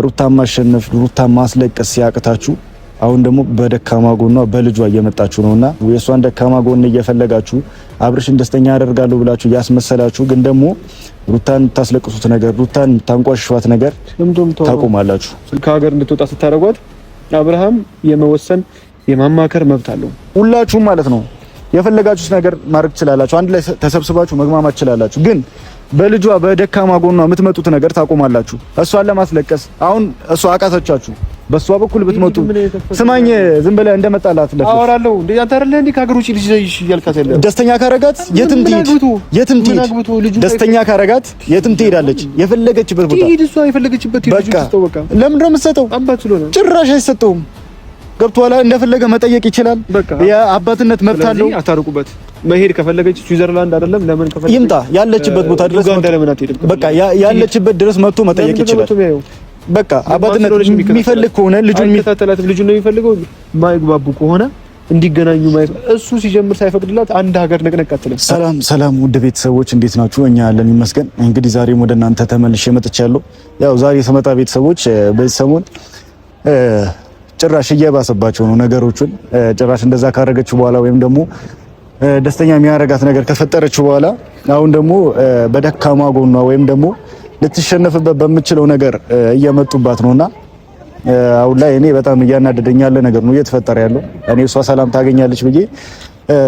ሩታን ማሸነፍ ሩታን ማስለቀስ ሲያቅታችሁ አሁን ደግሞ በደካማ ጎኗ በልጇ እየመጣችሁ ነውና የሷን ደካማ ጎን እየፈለጋችሁ አብርሽን ደስተኛ ያደርጋሉ ብላችሁ ያስመሰላችሁ ግን ደግሞ ሩታን ታስለቅሱት ነገር ሩታን ታንቋሽሿት ነገር ታቆማላችሁ። ከሀገር እንድትወጣ ስታደርጓት አብርሃም የመወሰን የማማከር መብት አለው። ሁላችሁም ማለት ነው የፈለጋችሁት ነገር ማድረግ ትችላላችሁ። አንድ ላይ ተሰብስባችሁ መግማማት ትችላላችሁ። ግን በልጇ በደካማ ጎኗ የምትመጡት ነገር ታቆማላችሁ። እሷን ለማስለቀስ አሁን እሷ አቃተቻችሁ። በሷ በኩል ብትመጡ ስማኝ፣ ዝም ብለህ እንደመጣላት ለፍልፍ አወራለሁ። እንዴ አንተ አይደለ እንዴ ከሀገር ውጪ ልጅ ዘይሽ እያልካት ያለ ደስተኛ ካረጋት የትም ትሄድ፣ ደስተኛ ካረጋት የትም ትሄዳለች። የፈለገችበት ቦታ ትሄድ። እሷ የፈለገችበት ልጅ ትስተወቃ። ለምን ነው የምትሰጠው? አባት ስለሆነ ጭራሽ አይሰጠውም። ገብቶሃል? እንደፈለገ መጠየቅ ይችላል። የአባትነት መብት አለው። አታርቁበት። መሄድ ከፈለገች ስዊዘርላንድ አይደለም ለምን ከፈለገች ይምጣ። ያለችበት ቦታ ድረስ በቃ ያለችበት ድረስ መጥቶ መጠየቅ ይችላል። በቃ አባትነት የሚፈልግ ከሆነ ልጁን ነው የሚፈልገው። ማይግባቡ ከሆነ እንዲገናኙ እሱ ሲጀምር ሳይፈቅድላት አንድ ሀገር ነቅነቅ አትልም። ሰላም ውድ ቤተሰቦች እንዴት ናችሁ? እኛ ያለን ይመስገን። እንግዲህ ዛሬም ወደ እናንተ ተመልሼ መጥቻለሁ። ያው ዛሬ የሰመጣ ቤተሰቦች በዚህ ሰሞን ጭራሽ እየባሰባቸው ነው ነገሮችን። ጭራሽ እንደዛ ካረገች በኋላ ወይም ደግሞ ደስተኛ የሚያረጋት ነገር ከፈጠረች በኋላ አሁን ደግሞ በደካማ ጎኗ ወይም ደግሞ ልትሸነፍበት በምችለው ነገር እየመጡባት ነውና አሁን ላይ እኔ በጣም እያናደደኝ ያለ ነገር ነው እየተፈጠረ ያለው። እኔ እሷ ሰላም ታገኛለች ብዬ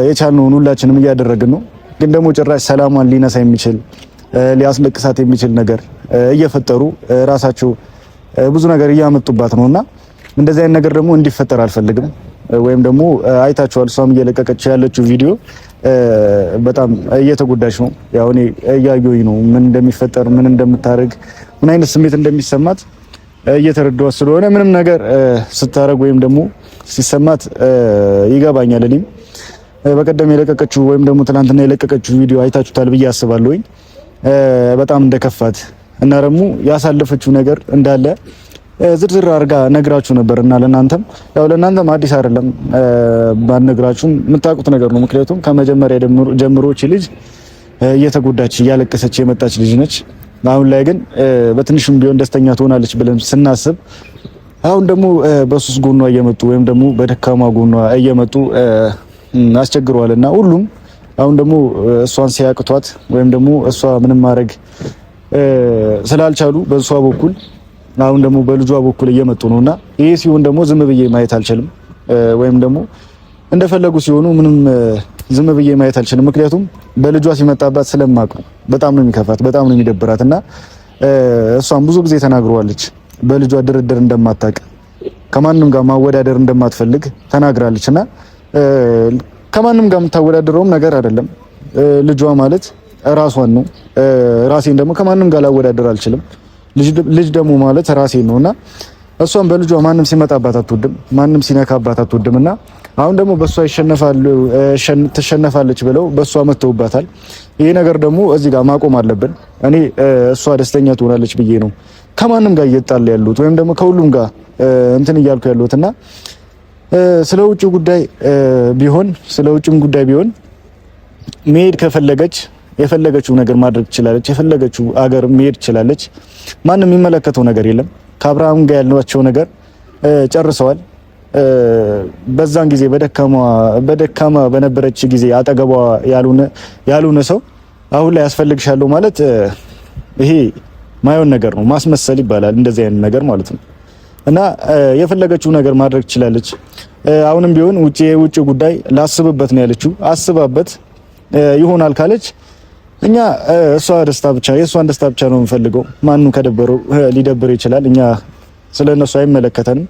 የቻልነውን ሁላችንም እያደረግን ነው። ግን ደግሞ ጭራሽ ሰላሟን ሊነሳ የሚችል ሊያስለቅሳት የሚችል ነገር እየፈጠሩ ራሳቸው ብዙ ነገር እያመጡባት ነውና እንደዚህ አይነት ነገር ደግሞ እንዲፈጠር አልፈልግም። ወይም ደግሞ አይታችኋል፣ እሷም እየለቀቀች ያለችው ቪዲዮ በጣም እየተጎዳች ነው። ያው እኔ እያየሁኝ ነው ምን እንደሚፈጠር ምን እንደምታረግ ምን አይነት ስሜት እንደሚሰማት እየተረዳኋት ስለሆነ ምንም ነገር ስታረግ ወይም ደግሞ ሲሰማት ይገባኛል። እኔም በቀደም የለቀቀችው ወይም ደግሞ ትናንትና የለቀቀችው ቪዲዮ አይታችሁታል ብዬ አስባለሁኝ። በጣም እንደከፋት እና ደግሞ ያሳለፈችው ነገር እንዳለ ዝርዝር አድርጋ ነግራችሁ ነበርና ለናንተም ያው ለናንተም አዲስ አይደለም ባነግራችሁም የምታውቁት ነገር ነው። ምክንያቱም ከመጀመሪያ ጀምሮ እቺ ልጅ እየተጎዳች እያለቀሰች የመጣች ልጅ ነች። አሁን ላይ ግን በትንሹም ቢሆን ደስተኛ ትሆናለች ብለን ስናስብ አሁን ደግሞ በሱስ ጎኗ እየመጡ ወይም ደግሞ በደካማ ጎኗ እየመጡ አስቸግረዋልና ሁሉም አሁን ደግሞ እሷን ሲያቅቷት ወይም ደግሞ እሷ ምንም ማድረግ ስላልቻሉ በሷ በኩል አሁን ደግሞ በልጇ በኩል እየመጡ ነውና ይሄ ሲሆን ደግሞ ዝም ብዬ ማየት አልችልም። ወይም ደግሞ እንደፈለጉ ሲሆኑ ምንም ዝም ብዬ ማየት አልችልም። ምክንያቱም በልጇ ሲመጣባት ስለማቅ ነው። በጣም ነው የሚከፋት፣ በጣም ነው የሚደብራትና እሷም ብዙ ጊዜ ተናግረዋለች። በልጇ ድርድር እንደማታውቅ ከማንም ጋር ማወዳደር እንደማትፈልግ ተናግራለችና ከማንም ጋር የምታወዳደረውም ነገር አይደለም። ልጇ ማለት ራሷን ነው። ራሴን ደግሞ ከማንም ጋር ላወዳደር አልችልም። ልጅ ደግሞ ማለት ራሴ ነውና እሷም በልጇ ማንም ሲመጣባት አትወድም፣ ማንም ሲነካባት አትወድምና አሁን ደግሞ በሷ ትሸነፋለች ብለው በሷ መተውባታል። ይሄ ነገር ደግሞ እዚህ ጋር ማቆም አለብን። እኔ እሷ ደስተኛ ትሆናለች ብዬ ነው ከማንም ጋር እየጣለ ያሉት ወይም ደግሞ ከሁሉም ጋር እንትን እያልኩ ያሉትና ስለ ውጭም ጉዳይ ቢሆን መሄድ ከፈለገች የፈለገችው ነገር ማድረግ ትችላለች። የፈለገችው አገር መሄድ ትችላለች። ማንም የሚመለከተው ነገር የለም። ከአብርሃም ጋር ያሏቸው ነገር ጨርሰዋል። በዛን ጊዜ በደካማ በነበረች ጊዜ አጠገቧ ያልሆነ ሰው አሁን ላይ ያስፈልግሻለሁ ማለት ይሄ ማይሆን ነገር ነው። ማስመሰል ይባላል እንደዚህ አይነት ነገር ማለት ነው። እና የፈለገችው ነገር ማድረግ ትችላለች። አሁንም ቢሆን የውጭ ጉዳይ ላስብበት ነው ያለችው። አስባበት ይሆናል ካለች እኛ የእሷን ደስታ ብቻ ነው የምንፈልገው። ማንም ከደበረው ሊደብር ይችላል። እኛ ስለነሱ አይመለከተንም።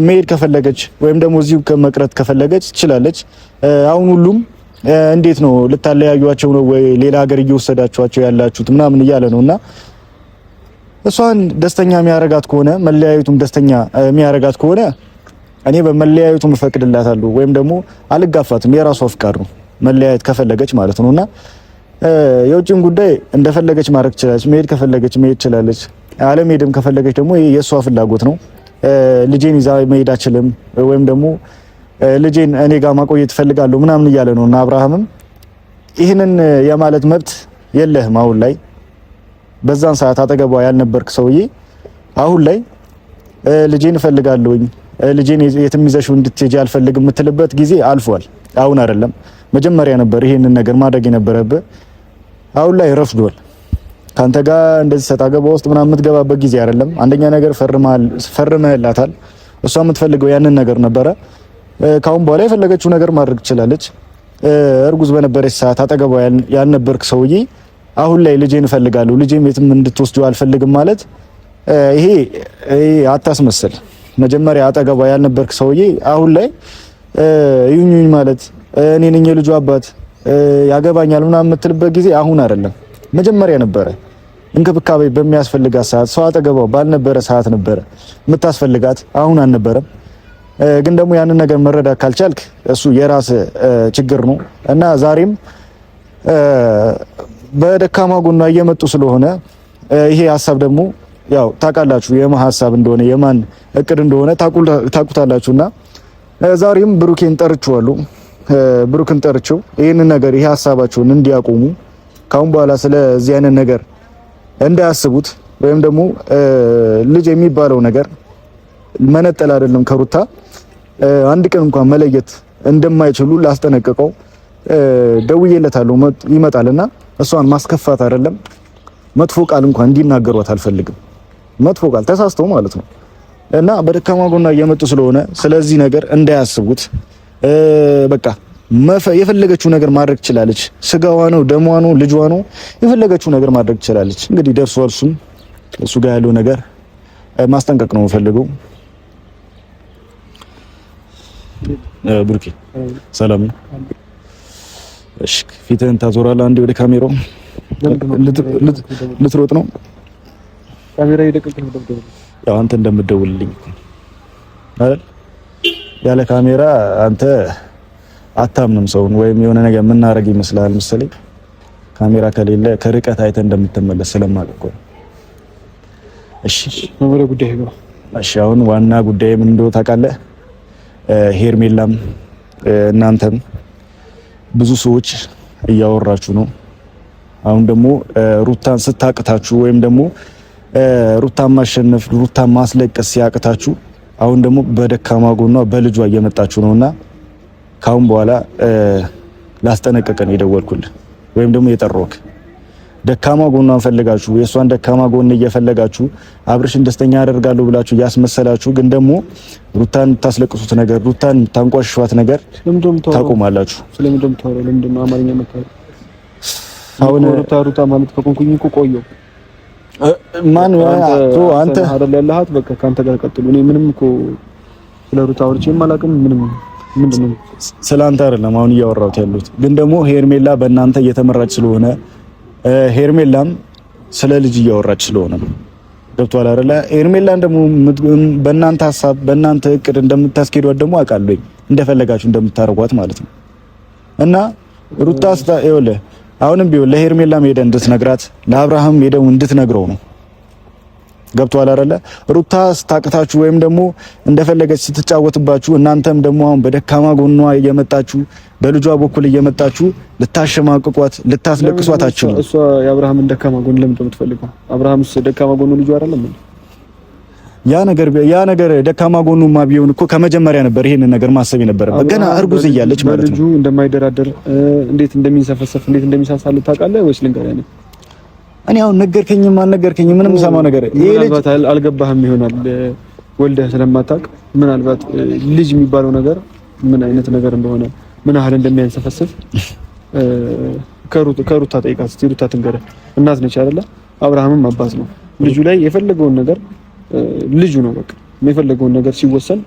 መሄድ ከፈለገች ወይም ደግሞ እዚሁ መቅረት ከፈለገች ትችላለች። አሁን ሁሉም እንዴት ነው ልታለያዩቸው ነው ወይ ሌላ ሀገር እየወሰዳችኋቸው ያላችሁት ምናምን እያለ ነውና እሷን ደስተኛ የሚያረጋት ከሆነ መለያየቱም ደስተኛ የሚያረጋት ከሆነ እኔ በመለያየቱም እፈቅድላታለሁ ወይም ደግሞ አልጋፋትም። የራሷ ፍቃድ ነው መለያየት ከፈለገች ማለት ነውና የውጭን ጉዳይ እንደፈለገች ማድረግ ትችላለች። መሄድ ከፈለገች መሄድ ትችላለች። አለመሄድም ከፈለገች ደግሞ የሷ ፍላጎት ነው። ልጄን ይዛ መሄድ አችልም ወይም ደግሞ ልጄን እኔ ጋር ማቆየት ፈልጋለሁ ምናምን እያለ ነውና አብርሃምም ይህንን የማለት መብት የለህም። አሁን ላይ በዛን ሰዓት አጠገቧ ያልነበርክ ሰውዬ አሁን ላይ ልጄን እፈልጋለሁኝ ልጄን የትም ይዘሽው እንድትሄጂ አልፈልግም የምትልበት ጊዜ አልፏል። አሁን አይደለም መጀመሪያ ነበር ይሄንን ነገር ማድረግ የነበረብህ። አሁን ላይ ረፍዷል። ካንተ ጋር እንደዚህ ሰጣ ገባ ውስጥ ምናምን የምትገባበት ጊዜ አይደለም። አንደኛ ነገር ፈርመህላታል። እሷ የምትፈልገው ያንን ነገር ነበረ። ካሁን በኋላ የፈለገችው ነገር ማድረግ ትችላለች። እርጉዝ በነበረች ሰዓት አጠገቧ ያልነበርክ ሰውዬ አሁን ላይ ልጄን እፈልጋለሁ ልጄም የትም እንድትወስጂው አልፈልግም ማለት ይሄ አታስመስል። መጀመሪያ አጠገቧ ያልነበርክ ሰውዬ አሁን ላይ ይሁንኝ ማለት እኔ ነኝ የልጁ አባት ያገባኛል ምናምን የምትልበት ጊዜ አሁን አይደለም፣ መጀመሪያ ነበረ። እንክብካቤ በሚያስፈልጋት ሰዓት ሰው አጠገቧ ባልነበረ ሰዓት ነበረ የምታስፈልጋት፣ አሁን አልነበረም። ግን ደግሞ ያንን ነገር መረዳት ካልቻልክ እሱ የራስ ችግር ነው እና ዛሬም በደካማ ጎኗ እየመጡ ስለሆነ ይሄ ሀሳብ ደግሞ ያው ታውቃላችሁ የማን ሀሳብ እንደሆነ የማን እቅድ እንደሆነ ታውቁታላችሁና ዛሬም ብሩኬን ጠርቼዋለሁ። ብሩክን ጠርቼው ይሄንን ነገር ይሄ ሀሳባቸውን እንዲያቆሙ ካሁን በኋላ ስለዚህ አይነት ነገር እንዳያስቡት ወይም ደግሞ ልጅ የሚባለው ነገር መነጠል አይደለም ከሩታ አንድ ቀን እንኳን መለየት እንደማይችሉ ላስጠነቅቀው ደውዬለታለሁ። ይመጣልና እሷን ማስከፋት አይደለም መጥፎ ቃል እንኳን እንዲናገሯት አልፈልግም። መጥፎ ቃል ተሳስተው ማለት ነው እና በደካማ ጎና እየመጡ ስለሆነ ስለዚህ ነገር እንዳያስቡት። በቃ የፈለገችው ነገር ማድረግ ትችላለች። ስጋዋ ነው፣ ደሟ ነው፣ ልጇ ነው። የፈለገችው ነገር ማድረግ ትችላለች። እንግዲህ ደርሷል። እሱ ጋር ያለው ነገር ማስጠንቀቅ ነው የምፈልገው። ብሩኬ ሰላም ነው? እሺ፣ ፊትህን ታዞራለህ አንዴ ወደ ካሜራው። ልትሮጥ ነው? ካሜራ ይደቅልኝ ነው። ያው አንተ እንደምትደውልልኝ አይደል? ያለ ካሜራ አንተ አታምንም ሰውን፣ ወይም የሆነ ነገር የምናደርግ ይመስላል መሰለኝ። ካሜራ ከሌለ ከርቀት አይተህ እንደምትመለስ ስለማውቅ እኮ ነው። እሺ ወደ ጉዳይ ነው። እሺ አሁን ዋና ጉዳይ ምን እንደሆነ ታውቃለህ? ሄርሜላም እናንተም ብዙ ሰዎች እያወራችሁ ነው። አሁን ደግሞ ሩታን ስታቅታችሁ ወይም ደግሞ ሩታን ማሸነፍ ሩታን ማስለቀስ ሲያቅታችሁ አሁን ደግሞ በደካማ ጎኗ በልጇ እየመጣችሁ ነውና ካሁን በኋላ ላስጠነቀቀን የደወልኩልህ ወይም ደግሞ የጠራሁት ደካማ ጎኗን ፈልጋችሁ የሷን ደካማ ጎን እየፈለጋችሁ አብርሽን ደስተኛ አደርጋለሁ ብላችሁ ያስመሰላችሁ ግን ደግሞ ሩታን ታስለቅሱት ነገር ሩታን ታንቋሽሿት ነገር ታቆማላችሁ። ስለምንድነው ታወራው? ለምንድነው አማርኛ መጣው? አሁን ሩታ ማለት ከኮንኩኝ እኮ ቆየው ማን አንተ አይደል ያለሃት? በቃ ካንተ ጋር ቀጥሉ። እኔ ምንም እኮ ስለ ሩታ አውርቼም አላውቅም። ምንድነው ስላንተ አይደለም አሁን እያወራሁት ያሉት። ግን ደግሞ ሄርሜላ በእናንተ እየተመራች ስለሆነ ሄርሜላም ስለ ልጅ እያወራች ስለሆነ ገብቷል አይደለ? ሄርሜላን ደግሞ በእናንተ ሀሳብ በእናንተ እቅድ እንደምታስኬዷት ደግሞ አውቃለሁ፣ እንደፈለጋችሁ እንደምታረጓት ማለት ነው። እና ሩታ ይኸውልህ አሁንም ቢሆን ለሄርሜላም ሄደህ እንድትነግራት ለአብርሃም ሄደው እንድትነግረው ነው። ገብቷል አይደለ? ሩታ ስታቅታችሁ ወይም ደግሞ እንደፈለገች ስትጫወትባችሁ እናንተም ደግሞ አሁን በደካማ ጎኗ እየመጣችሁ በልጇ በኩል እየመጣችሁ ልታሸማቅቋት ልታስለቅሷት አትችሉ። እሷ የአብርሃምን ደካማ ጎን ለምን የምትፈልገው? አብርሃምስ ደካማ ጎኑ ልጁ አይደለም እንዴ? ያ ነገር ደካማ ጎኑማ ቢሆን እኮ ከመጀመሪያ ነበር ይሄንን ነገር ማሰብ የነበረበት ገና እርጉዝ እያለች ማለት ነው። ልጁ እንደማይደራደር እንዴት እንደሚንሰፈሰፍ እንዴት እንደሚሳሳል ታውቃለህ ወይስ ልንገርህ? እኔ አሁን ነገርከኝም አልነገርከኝም ምንም ሰማው ነገር ይሄ ልጅ አልገባህም ይሆናል ወልደህ ስለማታውቅ ምናልባት ልጅ የሚባለው ነገር ምን አይነት ነገር እንደሆነ ምን ያህል እንደሚያንሰፈስፍ ከሩታ ጠይቃት እስቲ። ሩታ ትንገረህ፣ እናት ነች አይደለ? አብርሃምም አባት ነው። ልጁ ላይ የፈለገውን ነገር ልጁ ነው በቃ የፈለገውን ነገር ሲወሰን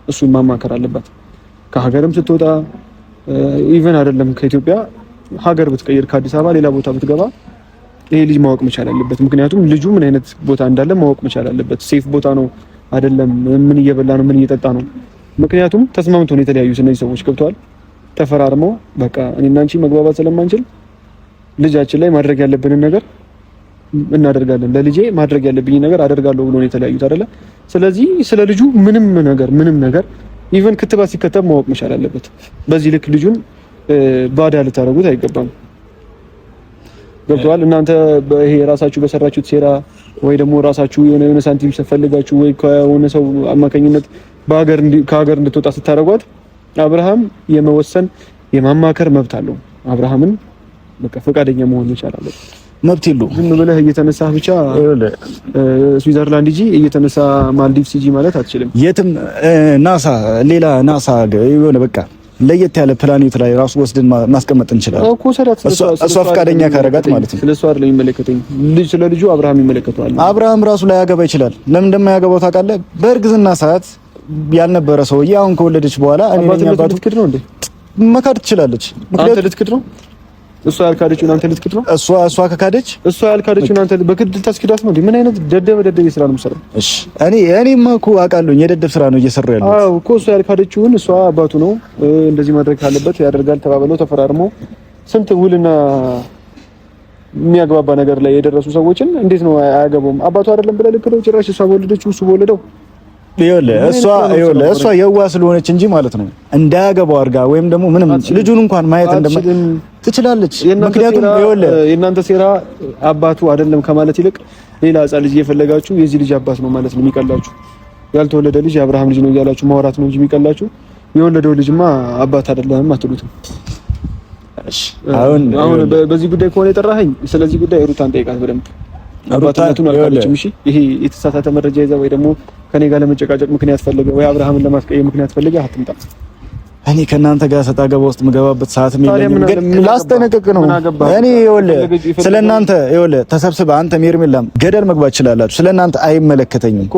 እሱን ማማከር አለባት። ከሀገርም ስትወጣ ኢቨን አይደለም ከኢትዮጵያ ሀገር ብትቀይር ከአዲስ አበባ ሌላ ቦታ ብትገባ ይሄ ልጅ ማወቅ መቻል አለበት። ምክንያቱም ልጁ ምን አይነት ቦታ እንዳለ ማወቅ መቻል አለበት። ሴፍ ቦታ ነው አይደለም፣ ምን እየበላ ነው፣ ምን እየጠጣ ነው። ምክንያቱም ተስማምተው ነው የተለያዩት እነዚህ ሰዎች ገብተዋል። ተፈራርመው በቃ እኔና አንቺ መግባባት ስለማንችል ልጃችን ላይ ማድረግ ያለብንን ነገር እናደርጋለን፣ ለልጄ ማድረግ ያለብኝ ነገር አደርጋለሁ ብሎ ነው የተለያዩት አይደለ? ስለዚህ ስለ ልጁ ምንም ነገር ኢቨን ክትባት ሲከተብ ማወቅ መቻል አለበት። በዚህ ልክ ልጁን ባዳ ልታደርጉት አይገባም። ገብቷል? እናንተ ይሄ ራሳችሁ በሰራችሁት ሴራ ወይ ደግሞ ራሳችሁ የሆነ ሳንቲም ፈልጋችሁ ወይ ከሆነ ሰው አማካኝነት ከሀገር እንድትወጣ ስታደርጓት አብርሃም የመወሰን የማማከር መብት አለው። አብርሃምን በቃ ፈቃደኛ መሆን ይችላል። መብት የለውም። ዝም ብለህ እየተነሳህ ብቻ ስዊዘርላንድ ሂጂ እየተነሳ ማልዲቭስ ሂጂ ማለት አትችልም። የትም ሌላ ናሳ የሆነ በቃ ለየት ያለ ፕላኔት ላይ ራሱ ወስደን ማስቀመጥ እንችላለን እኮ። እሷ ፈቃደኛ ካረጋት ማለት ነው። ስለሷ አይደለም የሚመለከተኝ፣ ስለ ልጁ አብርሃም ይመለከተዋል። አብርሃም ራሱ ላይ ያገባ ይችላል። ለምን እንደማያገባው ታውቃለህ? በእርግዝና ሰዓት ያልነበረ ሰውዬ አሁን ከወለደች በኋላ እኔ ነኝ አባቱ። ልትክድ ነው እንዴ? መካድ ትችላለች። አንተ ልትክድ ነው? እሷ ያልካደችውን አንተ ልትክድ ነው? እሷ ከካደች እሷ ያልካደችውን አንተ በክድ ታስክዳት ነው እንዴ? ምን አይነት ደደብ ስራ ነው የምሰራው? እሺ እኔማ እኮ አውቃለሁ የደደብ ስራ ነው እየሰራው ያለው። አዎ እኮ እሷ ያልካደችውን እሷ አባቱ ነው እንደዚህ ማድረግ ካለበት ያደርጋል ተባብለው ተፈራርሞ ስንት ውልና የሚያግባባ ነገር ላይ የደረሱ ሰዎችን እንዴት ነው አያገባውም? አባቱ አይደለም ብለህ ልክ ነው። ጭራሽ እሷ በወለደችው እሱ በወለደው እሷ የዋ ስለሆነች እንጂ ማለት ነው እንዳያገባው አድርጋ ወይም ደግሞ ምንም ልጁን እንኳን ማየት ትችላለች። ምክንያቱም የእናንተ ሴራ አባቱ አይደለም ከማለት ይልቅ ሌላ ሕፃን ልጅ እየፈለጋችሁ የዚህ ልጅ አባት ነው ማለት ነው የሚቀላችሁ። ያልተወለደ ልጅ የአብርሃም ልጅ ነው እያላችሁ ማውራት ነው እንጂ የሚቀላችሁ የወለደው ልጅማ አባት አይደለም አትሉትም። አሁን በዚህ ጉዳይ ከሆነ የጠራኸኝ ስለዚህ ጉዳይ ሩታን ጠይቃት በደንብ። አባታቱን አልካለችም። እሺ ይሄ የተሳሳተ መረጃ ይዛ ወይ ደግሞ ከኔ ጋር ለመጨቃጨቅ ምክንያት ፈልገ ወይ አብርሃምን ለማስቀየም ምክንያት ፈልገ አትምጣ። እኔ ከናንተ ጋር ሰጣ ገባ ውስጥ መገባበት ሰዓት የለኝም፣ ግን ላስጠነቅቅ ነው። እኔ ስለናንተ ተሰብስበህ አንተ ሜርሜላም ገደል መግባት ይችላልላችሁ። ስለናንተ አይመለከተኝም።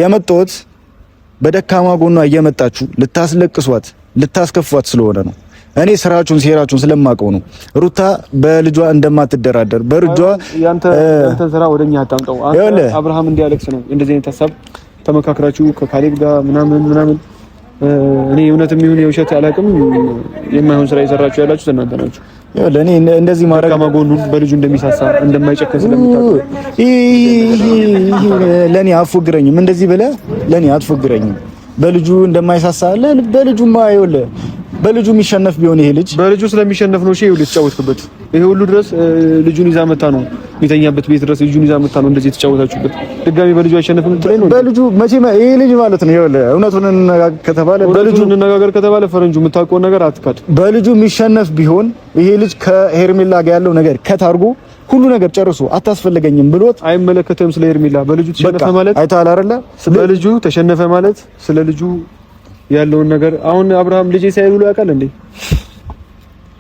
የመጣሁት በደካማ ጎኗ እየመጣችሁ ልታስለቅሷት ልታስከፏት ስለሆነ ነው። እኔ ስራችሁን ሴራችሁን ስለማውቀው ነው። ሩታ በልጇ እንደማትደራደር በልጇ ያንተ ስራ ወደኛ አጣምጠው። አንተ አብርሃም እንዲያለቅስ ነው እንደዚህ አይነት ሀሳብ ተመካክራችሁ ከካሌብ ጋር ምናምን እኔ እውነትም ይሁን የውሸት አላውቅም። የማይሆን ስራ እየሰራችሁ ያላችሁ እናንተ ናችሁ። ለኔ እንደዚህ ማድረግ ከማጎኑ በልጁ እንደሚሳሳ እንደማይጨክን ስለምታውቁ ለኔ አትፎግረኝም። እንደዚህ ብለህ ለኔ አትፎግረኝም። በልጁ እንደማይሳሳ በልጁማ በልጁ የሚሸነፍ ቢሆን ይሄ ልጅ በልጁ ስለሚሸነፍ ነው። እሺ ይኸውልህ ተጫወትክበት። ይሄ ሁሉ ድረስ ልጁን ይዛ መታ ነው የሚተኛበት ቤት ድረስ ልጁን ይዛ መታ ነው እንደዚህ የተጫወታችሁበት። ድጋሚ በልጁ አይሸነፍም ትለኝ ነው? በልጁ መቼም ይሄ ልጅ ማለት ነው ይኸውልህ እውነቱን እንነጋገር ከተባለ ፈረንጁ የምታውቀው ነገር አትካድ። በልጁ የሚሸነፍ ቢሆን ይሄ ልጅ ከሄርሜላ ጋር ያለው ነገር ከታርጎ ሁሉ ነገር ጨርሶ አታስፈልገኝም ብሎት አይመለከተም። ስለ ሄርሜላ በልጁ ተሸነፈ ማለት አይተሃል አይደለ? በልጁ ተሸነፈ ማለት ስለ ልጁ ያለውን ነገር አሁን አብርሃም ልጄ ሳይል ብሎ ያውቃል እንዴ?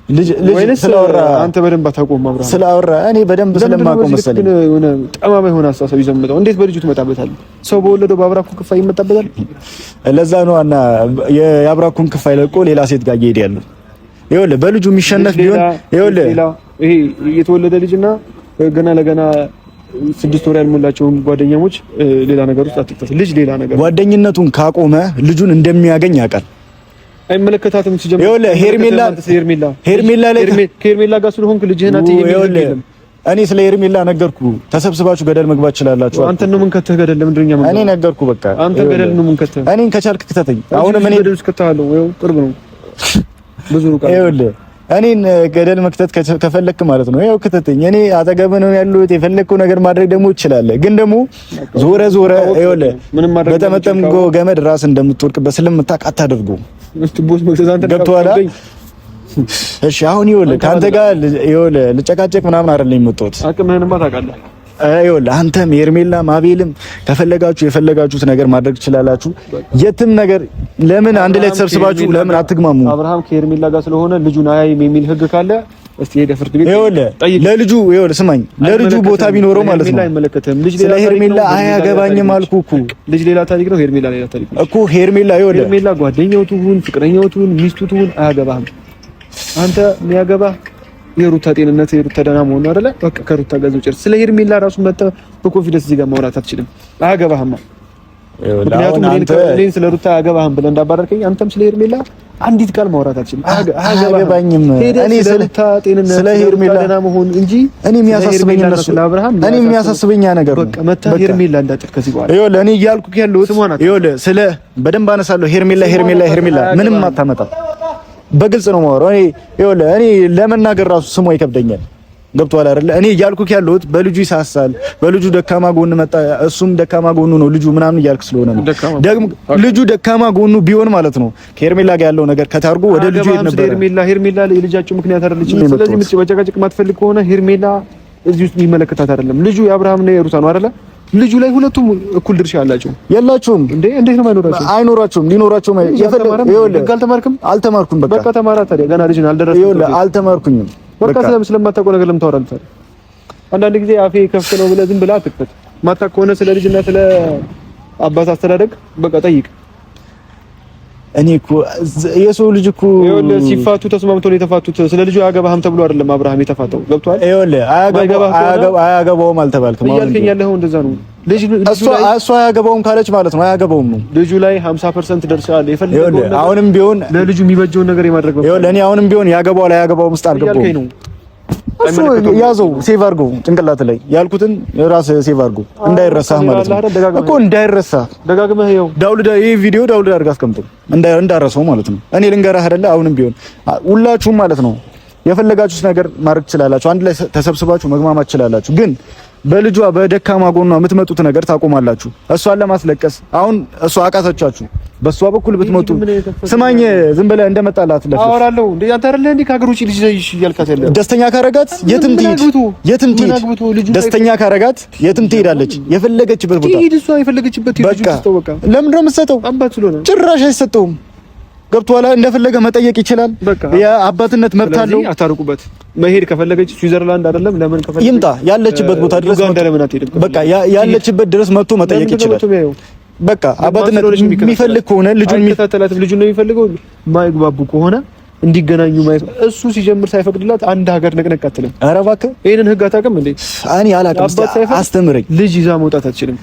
ልጅ ስለወራ አንተ በደንብ አታውቀውም። አብርሃም ስለወራ እኔ በደንብ ስለማውቀው መሰለኝ የሆነ ጠማማ የሆነ አስተሳሰብ ይዘምጣው። እንዴት በልጁ ትመጣበታለህ? ሰው በወለደው በአብራኩ ክፋይ ይመጣበታል። ለዛ ነው እና የአብራኩን ክፋይ ለቆ ሌላ ሴት ጋር እየሄደ ያለው። ይኸውልህ በልጁ የሚሸነፍ ቢሆን ይኸውልህ ይሄ የተወለደ ልጅና ገና ለገና 6 ወር ያልሞላቸውን ጓደኛሞች ሌላ ነገር ውስጥ አትክተት። ልጅ ሌላ ነገር ጓደኝነቱን ካቆመ ልጁን እንደሚያገኝ ያውቃል። አይመለከታትም። ሲጀምር ይኸውልህ ሄርሜላ ላይ ከሄርሜላ ጋር ስለሆንክ ልጅህን አትይም። እኔ ስለ ሄርሜላ ነገርኩ። ተሰብስባችሁ ገደል መግባት ይችላላችሁ። አንተ ነው ምን ከተህ ገደል ለምንድነኛ ማለት እኔ ነገርኩ። በቃ አንተ ገደል ነው ምን ከተህ እኔን ከቻልክ ክተተኝ። አሁን ምን ገደል እስከታለው ወይ ቅርብ ነው ብዙ ሩቅ ይኸውልህ እኔን ገደል መክተት ከፈለክ ማለት ነው ያው ክተተኝ። እኔ አጠገብ ነው ያሉት። የፈለከው ነገር ማድረግ ደግሞ ይችላል። ግን ደግሞ ዞረ ይኸውልህ በተመጠምጎ ገመድ ራስ እንደምትወርቅበት ስለምታውቅ አታደርገው። ቦስ መክተት አንተ ገብቶሃል? እሺ አሁን ይኸውልህ ካንተ ጋር ይኸውልህ ልጨቃጨቅ ምናምን አይደለም የመጣሁት። አቅምህንማ ታውቃለህ። ይኸውልህ አንተም ሄርሜላም አቤልም ከፈለጋችሁ የፈለጋችሁት ነገር ማድረግ ትችላላችሁ። የትም ነገር ለምን አንድ ላይ ተሰብስባችሁ ለምን አትግማሙ? አብርሃም ከሄርሜላ ጋር ስለሆነ ልጁን አያይም የሚል ህግ ካለ እስቲ ሄደ ፍርድ ቤት ይኸውልህ ለልጁ ይኸውልህ ስማኝ ለልጁ ቦታ ቢኖረው ማለት ነው ስለ ሄርሜላ አያገባኝም አልኩህ እኮ። ልጅ ሌላ ታሪክ ነው፣ ሄርሜላ ሌላ ታሪክ ነው እኮ። ሄርሜላ ይኸውልህ ሄርሜላ ጓደኛው ትሁን ፍቅረኛው ትሁን ሚስቱ ትሁን አያገባህም። አንተ የሚያገባህ የሩታ ጤንነት የሩታ ደህና መሆኑ አይደለ? በቃ ከሩታ ጋር ጨርስ። ስለ ሄርሜላ ራሱ መጥተህ በኮንፊደንስ እዚህ ጋር ማውራት አትችልም። አያገባህም። ምክንያቱም እኔን ስለ ሩታ አያገባህም ብለህ እንዳባረርከኝ አንተም ስለ ሄርሜላ አንዲት ቃል ማውራት አትችልም። አያገባኝም። እኔ ስለ ሩታ ጤንነት ስለ ሄርሜላ ደህና መሆን እንጂ እኔ የሚያሳስበኝ እነሱ እኔ የሚያሳስበኝ ነገር በቃ መጥተህ ሄርሜላ እንዳጥፍ ከዚህ በኋላ ይኸውልህ እኔ እያልኩህ ያለሁት ይኸውልህ ስለ በደንብ አነሳለሁ። ሄርሜላ ምንም አታመጣም። በግልጽ ነው የማወራው። እኔ ለመናገር ራሱ ስሟ ይከብደኛል። ገብቶሃል አይደለ? እኔ እያልኩህ ያለሁት በልጁ ይሳሳል፣ በልጁ ደካማ ጎን መጣ፣ እሱም ደካማ ጎኑ ነው ልጁ ምናምን እያልክ ስለሆነ ነው። ደግሞ ልጁ ደካማ ጎኑ ቢሆን ማለት ነው ከሄርሜላ ጋር ያለው ነገር ከታርጎ ወደ ልጁ ይሄድ ነበር። ሄርሜላ የልጃቸው ምክንያት አይደለችም። ስለዚህ መጨቃጨቅ ማትፈልግ ከሆነ ሄርሜላ እዚህ ውስጥ የሚመለከታት አይደለም። ልጁ የአብርሃምና የሩታ ነው አይደለ? ልጁ ላይ ሁለቱም እኩል ድርሻ አላቸው። የላቸውም እንዴ? እንዴት ነው የማይኖራቸው? አይኖራቸውም። ሊኖራቸውም አልተማርኩም። በቃ ተማራ ታዲያ ገና ልጅ አልደረሰም። አልተማርኩኝም። በቃ ስለማታውቀው ነገር ለምን ታወራለህ ታዲያ? አንዳንድ ጊዜ አፌ ከፍት ነው ብለህ ዝም ብለህ አትክፈት። ማታውቅ ከሆነ ስለ ልጅና ስለ አባት አስተዳደግ በቃ ጠይቅ። እኔ እኮ የሰው ልጅ እኮ ይኸውልህ ሲፋቱ ተስማምተው ነው የተፋቱት። ስለ ልጁ አያገባህም ተብሎ አይደለም አብርሃም የተፋተው። ገብቶሃል? ይኸውልህ አያገባውም አልተባልክም። እያልከኝ ያለኸው እንደዛ ነው። እሷ አያገባውም ካለች ማለት ነው አያገባውም ነው። ልጁ ላይ 50% ደርሰሃል። የፈለገው አሁንም ቢሆን ለልጁ የሚበጀውን ነገር የማድረግ ነው። ይኸውልህ እኔ አሁንም ቢሆን ያገባው ላይ ያገባው ውስጥ አልገባውም። እሱ ያዘው ሴቭ አድርገው ጭንቅላት ላይ ያልኩትን ራስ ሴቭ አድርገው እንዳይረሳህ ማለት ነው እኮ እንዳይረሳ ደጋግመህ ይኸው ዳውልዳ ይሄ ቪዲዮ ዳውልዳ አድርገህ አስቀምጠው እንዳረሰው ማለት ነው። እኔ ልንገርህ አይደለ አሁንም ቢሆን ሁላችሁም ማለት ነው የፈለጋችሁት ነገር ማድረግ ትችላላችሁ። አንድ ላይ ተሰብስባችሁ መግማማት ትችላላችሁ። ግን በልጇ በደካማ ጎኗ የምትመጡት ነገር ታቆማላችሁ። እሷን ለማስለቀስ አሁን እሷ አቃተቻችሁ። በሷ በኩል ብትመጡ ስማኝ፣ ዝም ብለህ እንደመጣላት ለፍልፍ አወራለሁ። እንዴ አንተ አይደለ እንዴ ከሀገር ውጪ ልጅ ይሽ እያልካት ያለ ደስተኛ ካረጋት የትም ትሄድ፣ ደስተኛ ካረጋት የትም ትሄዳለች። የፈለገችበት ቦታ ትሄድ። እሷ የፈለገችበት ልጅ ተስተወቃ። ለምንድን ነው የምትሰጠው? አባት ስለሆነ ጭራሽ አይሰጠውም። ገብቶሃል? እንደፈለገ መጠየቅ ይችላል። የአባትነት መብት አለው። አታርቁበት። መሄድ ከፈለገች ስዊዘርላንድ አይደለም ለምን ከፈለገች ይምጣ። ያለችበት ቦታ ድረስ በቃ ያለችበት ድረስ መጥቶ መጠየቅ ይችላል። በቃ አባትነት የሚፈልግ ከሆነ ልጁን የሚከታተላት ልጁን ነው የሚፈልገው። ማይግባቡ ከሆነ እንዲገናኙ ማየት እሱ ሲጀምር ሳይፈቅድላት አንድ ሀገር ነቅነቅ አትልም። ኧረ እባክህ ይሄንን ህግ አታውቅም እንዴ? እኔ አላውቅም። አስተምረኝ። ልጅ ይዛ መውጣት አትችልም።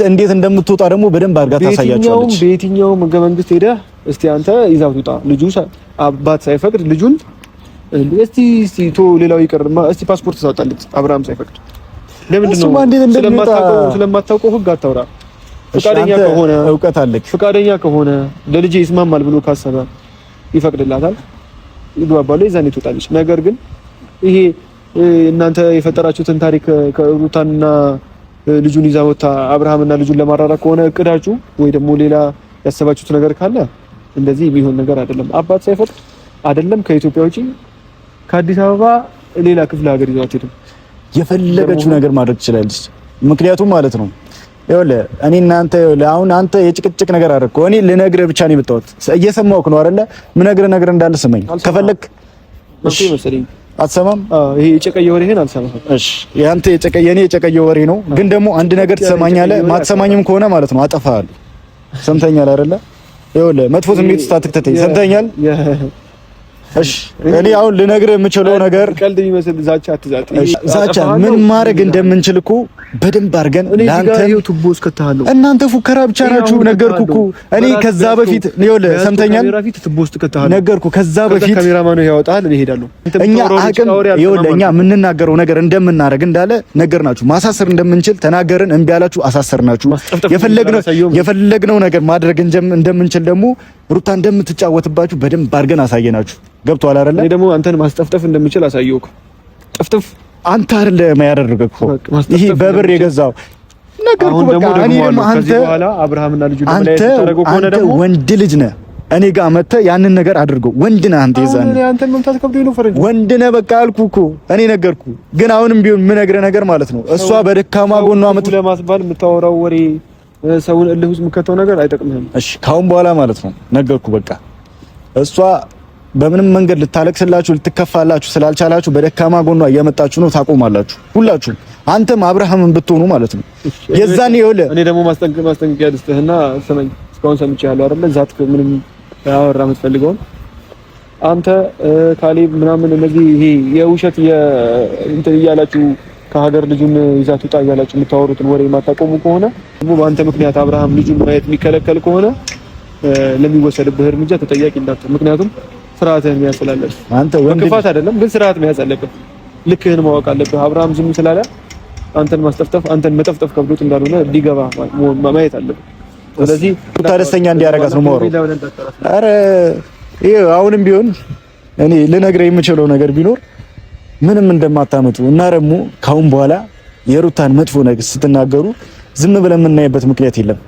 እንዴት እንደምትወጣ ደግሞ በደንብ አድርጋ ታሳያቸዋለች። በየትኛውም ህገ መንግስት ሄደህ እስቲ አንተ ይዛው ትውጣ። ልጁ አባት ሳይፈቅድ ልጁን እስቲ ቶ ሌላው ይቀርማ እስቲ ፓስፖርት ታወጣለች አብርሃም ሳይፈቅድ። ለምንድን ነው ስለማታውቀው ህግ አታውራ። ፍቃደኛ ከሆነ እውቀት አለክ። ፍቃደኛ ከሆነ ለልጄ ይስማማል ብሎ ካሰበ ይፈቅድላታል፣ ይግባባሉ፣ ይዛኔ ትወጣለች። ነገር ግን ይሄ እናንተ የፈጠራችሁትን ታሪክ ከሩታንና ልጁን ይዛ ወጣ አብርሃምና ልጁን ለማራራቅ ከሆነ እቅዳችሁ ወይ ደግሞ ሌላ ያሰባችሁት ነገር ካለ እንደዚህ የሚሆን ነገር አይደለም። አባት ሳይፈቅድ አይደለም ከኢትዮጵያ ውጪ ከአዲስ አበባ ሌላ ክፍለ ሀገር ይዟት ሄዱ። የፈለገችው ነገር ማድረግ ትችላለች። ምክንያቱም ማለት ነው ይኸውልህ እኔ እናንተ አሁን አንተ የጭቅጭቅ ነገር አደረግከው። እኔ ልነግርህ ብቻ ነው የመጣሁት። እየሰማሁህ ነው አይደለ? ምነግርህ ነገር እንዳለ ስመኝ ከፈለክ እሺ መሰለኝ። አትሰማም? ይሄ የጨቀየ ወሬህን አልሰማህም። እሺ ያንተ የኔ የጨቀየ ወሬ ነው። ግን ደግሞ አንድ ነገር ትሰማኛለህ። ማትሰማኝም ከሆነ ማለት ነው አጠፋሃለሁ። ሰምተኛል አይደለ? ይኸውልህ መጥፎ ስሜት ውስጥ አትክተተኝ። ሰምተኛል? እሺ እኔ አሁን ልነግርህ የምችለው ነገር ቀልድ የሚመስል ዛቻ አትዛት። ዛቻ ምን ማድረግ እንደምንችል እኮ በደንብ አድርገን ለአንተ ቱቦ እስከታለሁ። እናንተ ፉከራ ብቻ ናችሁ። ነገርኩህ እኮ እኔ ከዛ በፊት ይኸውልህ ሰምተኛል? ነገርኩህ ከዛ በፊት ካሜራማኑ ያወጣል እሄዳለሁ። እኛ አቅም ይኸውልህ እኛ የምንናገረው ነገር እንደምናደርግ እንዳለ ነገርናችሁ። ማሳሰር እንደምንችል ተናገርን። እምቢ አላችሁ፣ አሳሰርናችሁ። የፈለግነው ነገር ማድረግ እንደምንችል ደግሞ ሩታ እንደምትጫወትባችሁ በደንብ አድርገን አሳየናችሁ። ገብቶሃል አይደለ? እኔ ደግሞ አንተን ማስጠፍጠፍ እንደምችል አሳየውክ። ጥፍጥፍ አንተ አይደለም ያደረገው ይሄ በብር የገዛው ነገርኩ። በቃ እኔ ደግሞ አንተ በኋላ አብርሃምና ልጁ ለማለት ተደረገው ከሆነ ደግሞ ወንድ ልጅ ነህ። እኔ ጋር መተህ ያንን ነገር አድርገው። ወንድ ነህ አንተ። ይዛን አንተን መምታት ከብዶኝ ነው ፈረንጅ። ወንድ ነህ በቃ አልኩህ እኮ እኔ ነገርኩ። ግን አሁንም ቢሆን የምነግርህ ነገር ማለት ነው እሷ በደካማ ጎኗ ለማስባል የምታወራው ወሬ ሰውን እልህ ውስጥ የምከተው ነገር አይጠቅምህም። እሺ ካሁን በኋላ ማለት ነው ነገርኩ። በቃ እሷ በምንም መንገድ ልታለቅስላችሁ ልትከፋላችሁ ስላልቻላችሁ በደካማ ጎኗ እየመጣችሁ ነው። ታቆማላችሁ ሁላችሁም። አንተም አብርሃምን ብትሆኑ ማለት ነው የዛኔ ይኸውልህ እኔ ደግሞ ማስጠንቀቂያ ልስጥህና ስመኝ። እስካሁን ሰምቻለሁ አይደለ? ዛት ምንም ያወራ የምትፈልገውን አንተ ካሌብ ምናምን እነዚህ ይሄ የውሸት እንትን እያላችሁ ከሀገር ልጁን ይዛት ውጣ እያላችሁ የምታወሩትን ወሬ የማታቆሙ ከሆነ ደግሞ በአንተ ምክንያት አብርሃም ልጁን ማየት የሚከለከል ከሆነ ለሚወሰድብህ እርምጃ ተጠያቂ እንዳትሆን። ምክንያቱም ስርዓትህን መያዝ አለብህ። አንተ ወንድ ክፋት አይደለም ግን ስርዓት መያዝ አለብህ። ልክህን ማወቅ አለብህ። አብርሃም ዝም ስላለ አንተን ማስጠፍጠፍ አንተን መጠፍጠፍ ከብዶት እንዳልሆነ ሊገባ ማየት አለብህ። ስለዚህ ደስተኛ እንዲያረጋት ነው የማወራው። ኧረ ይሄ አሁንም ቢሆን እኔ ልነግርህ የምችለው ነገር ቢኖር ምንም እንደማታመጡ እና ደግሞ ካሁን በኋላ የሩታን መጥፎ ነገር ስትናገሩ ዝም ብለን የምናይበት ምክንያት የለም።